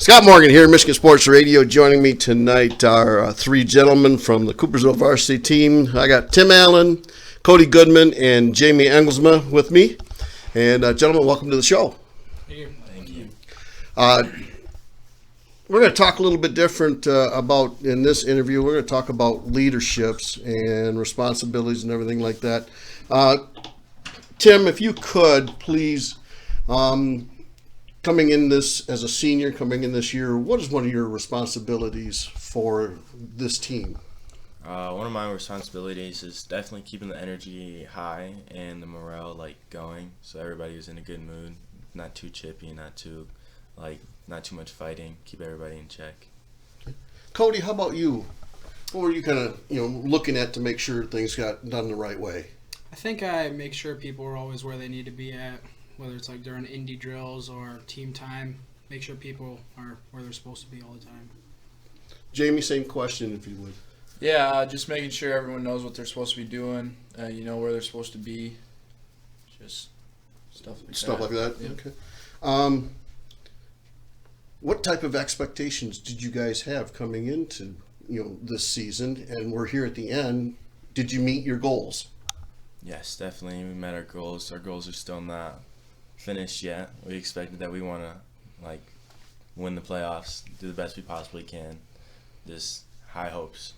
Scott Morgan here, Michigan Sports Radio. Joining me tonight are three gentlemen from the Coopersville varsity team. I got Tim Allen, Cody Goodman, and Jamie Engelsma with me. And gentlemen, welcome to the show. Thank you. We're going to talk a little bit different about, in this interview, we're going to talk about leaderships and responsibilities and everything like that. Tim, if you could, please, coming in this as a senior, coming in this year, what is one of your responsibilities for this team? One of my responsibilities is definitely keeping the energy high and the morale going, so everybody was in a good mood, not too chippy, not too much fighting. Keep everybody in check. Okay. Cody, how about you? What were you kind of looking at to make sure things got done the right way? I think I make sure people are always where they need to be at, whether it's during indie drills or team time. Make sure people are where they're supposed to be all the time. Jamie, same question if you would. Yeah, just making sure everyone knows what they're supposed to be doing, where they're supposed to be, just stuff like that. Yeah. Okay. What type of expectations did you guys have coming into this season? And we're here at the end. Did you meet your goals? Yes, definitely. We met our goals. Our goals are still not finished yet. We expected that we want to win the playoffs, do the best we possibly can. Just high hopes.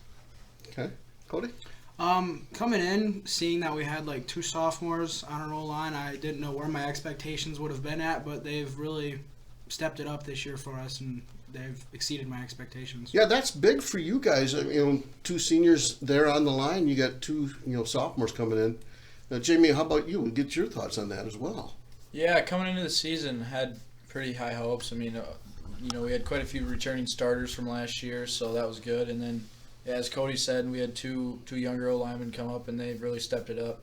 Okay, Cody. Coming in, seeing that we had two sophomores on our O-line, I didn't know where my expectations would have been at, but they've really stepped it up this year for us, and they've exceeded my expectations. Yeah, that's big for you guys. Two seniors there on the line. You got two sophomores coming in. Jamie, how about you? Get your thoughts on that as well. Yeah, coming into the season, had pretty high hopes. I mean, we had quite a few returning starters from last year, so that was good. And then, as Cody said, we had two younger O-linemen come up, and they've really stepped it up.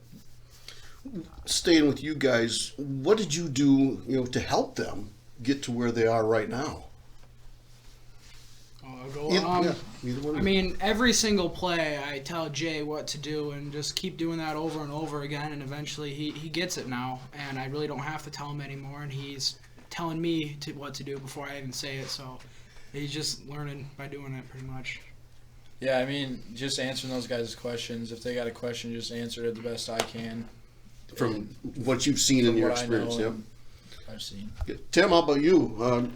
Staying with you guys, what did you do, to help them get to where they are right now? I mean, every single play I tell Jay what to do and just keep doing that over and over again, and eventually he gets it now, and I really don't have to tell him anymore, and he's telling me what to do before I even say it, so he's just learning by doing it pretty much. Yeah, I mean, just answering those guys' questions. If they got a question, just answer it the best I can. From what you've seen in your experience, yeah. I've seen. Tim, how about you?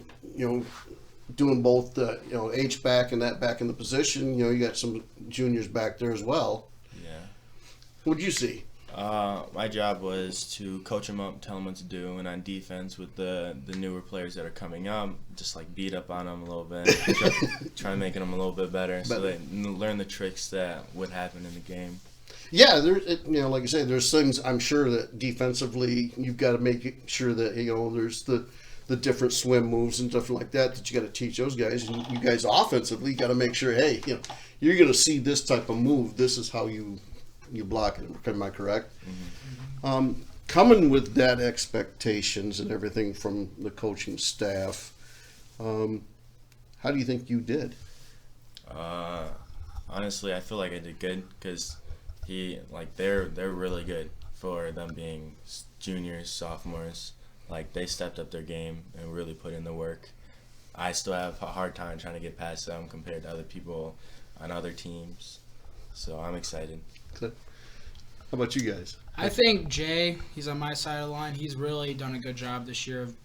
Doing both H-back and that back in the position. You got some juniors back there as well. Yeah. What'd you see? My job was to coach them up, tell them what to do, and on defense with the newer players that are coming up, just beat up on them a little bit, try making them a little bit better, so they learn the tricks that would happen in the game. Yeah, like I say, there's things I'm sure that defensively you've got to make sure that there's the different swim moves and stuff like that you got to teach those guys, and you guys offensively got to make sure, hey, you're going to see this type of move. This is how you block it. Am I correct? Mm-hmm. Coming with that expectations and everything from the coaching staff, how do you think you did? Honestly, I feel like I did good because they're really good for them being juniors, sophomores. They stepped up their game and really put in the work. I still have a hard time trying to get past them compared to other people on other teams. So I'm excited. How about you guys? I think Jay, he's on my side of the line. He's really done a good job this year of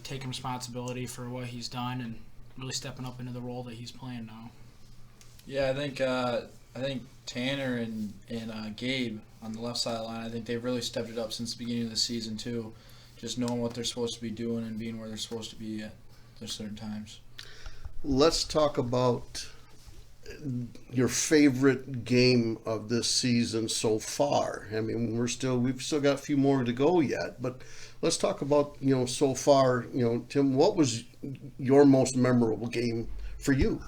taking responsibility for what he's done and really stepping up into the role that he's playing now. Yeah, I think Tanner and Gabe on the left side of the line, I think they've really stepped it up since the beginning of the season too. Just knowing what they're supposed to be doing and being where they're supposed to be at certain times. Let's talk about your favorite game of this season so far. I mean, we've still got a few more to go yet, but let's talk about so far. Tim, what was your most memorable game for you?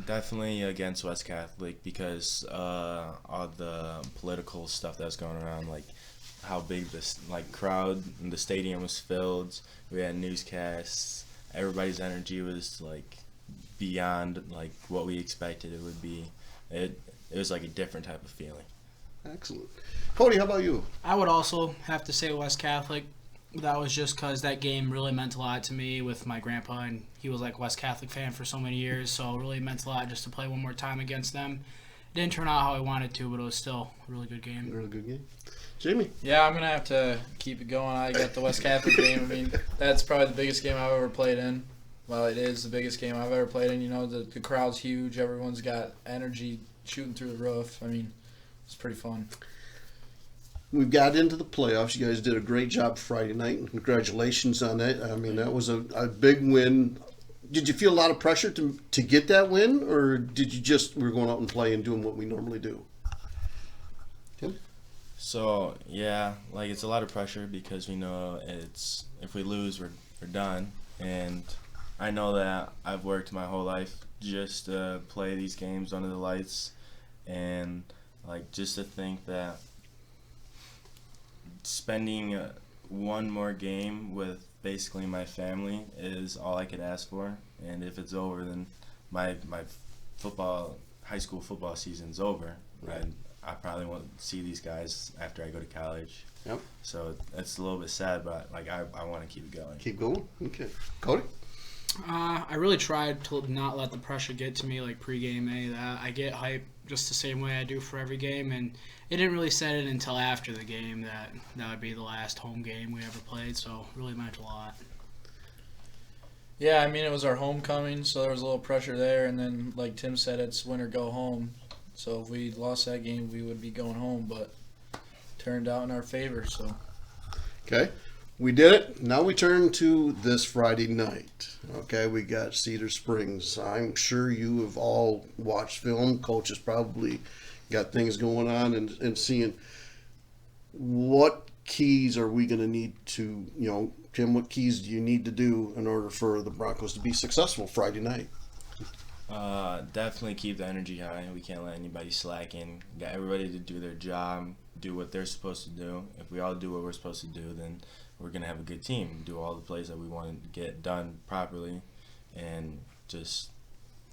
Definitely against West Catholic because all the political stuff that's going around, how big this crowd in the stadium was filled. We had newscasts. Everybody's energy was beyond what we expected it would be. It was a different type of feeling. Excellent. Cody, how about you? I would also have to say West Catholic. that was just because that game really meant a lot to me with my grandpa, and he was like a West Catholic fan for so many years, so it really meant a lot just to play one more time against them. It didn't turn out how I wanted to, but it was still a really good game. Really good game. Jamie? Yeah, I'm going to have to keep it going. I got the West Catholic game. I mean, that's probably the biggest game I've ever played in. Well, it is the biggest game I've ever played in. You know, the crowd's huge. Everyone's got energy shooting through the roof. I mean, it's pretty fun. We've got into the playoffs. You guys did a great job Friday night, and congratulations on that. I mean, that was a big win. Did you feel a lot of pressure to get that win, or did you just, we're going out and play and doing what we normally do? Tim? So, yeah, like it's a lot of pressure because we know if we lose, we're done. And I know that I've worked my whole life just to play these games under the lights. And, like, just to think that spending one more game with basically my family is all I could ask for, and if it's over, then my high school football season's over. Right. And I probably won't see these guys after I go to college. Yep. So it's a little bit sad, but like I want to keep it going. Keep going? Okay. Cody? I really tried to not let the pressure get to me, like pregame, any of that. I get hyped just the same way I do for every game, and it didn't really set in until after the game that would be the last home game we ever played, so it really meant a lot. Yeah, I mean, it was our homecoming, so there was a little pressure there, and then, like Tim said, it's win or go home. So if we lost that game, we would be going home, but turned out in our favor, so. Okay. We did it. Now we turn to this Friday night. Okay, we got Cedar Springs. I'm sure you have all watched film. Coach has probably got things going on and seeing what keys are we going to need to, Tim, what keys do you need to do in order for the Broncos to be successful Friday night? Definitely keep the energy high. We can't let anybody slack in. Got everybody to do their job, do what they're supposed to do. If we all do what we're supposed to do, then we're going to have a good team, do all the plays that we want to get done properly, and just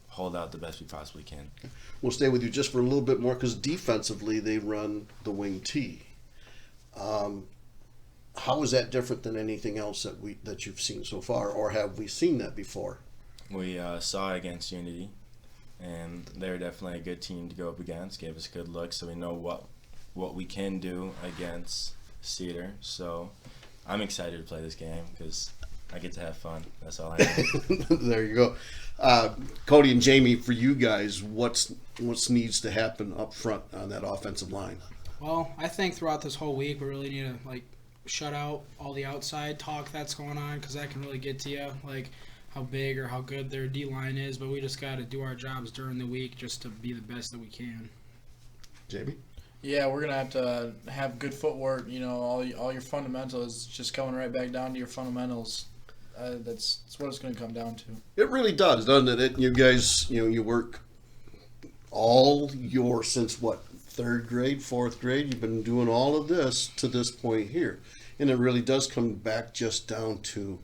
hold out the best we possibly can. We'll stay with you just for a little bit more because defensively they run the wing T. How is that different than anything else that you've seen so far, or have we seen that before? We saw it against Unity, and they're definitely a good team to go up against. Gave us a good look, so we know what we can do against Cedar. So I'm excited to play this game because I get to have fun. That's all I know. There you go. Cody and Jamie, for you guys, what needs to happen up front on that offensive line? Well, I think throughout this whole week we really need to shut out all the outside talk that's going on because that can really get to you, like how big or how good their D-line is. But we just got to do our jobs during the week just to be the best that we can. Jamie? Yeah, we're going to have good footwork. All your fundamentals, just coming right back down to your fundamentals. That's what it's going to come down to. It really does, doesn't it? You guys, you work since what, 3rd grade, 4th grade? You've been doing all of this to this point here. And it really does come back just down to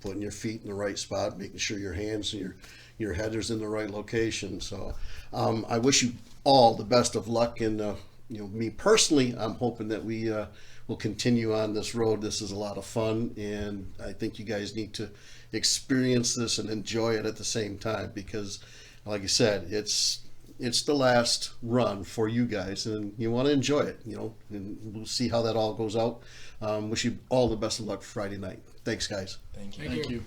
putting your feet in the right spot, making sure your hands and your header's in the right location. So I wish you all the best of luck. And, me personally, I'm hoping that we will continue on this road. This is a lot of fun, and I think you guys need to experience this and enjoy it at the same time because, like I said, it's the last run for you guys, and you want to enjoy it, and we'll see how that all goes out. Wish you all the best of luck for Friday night. Thanks, guys. Thank you. Thank you.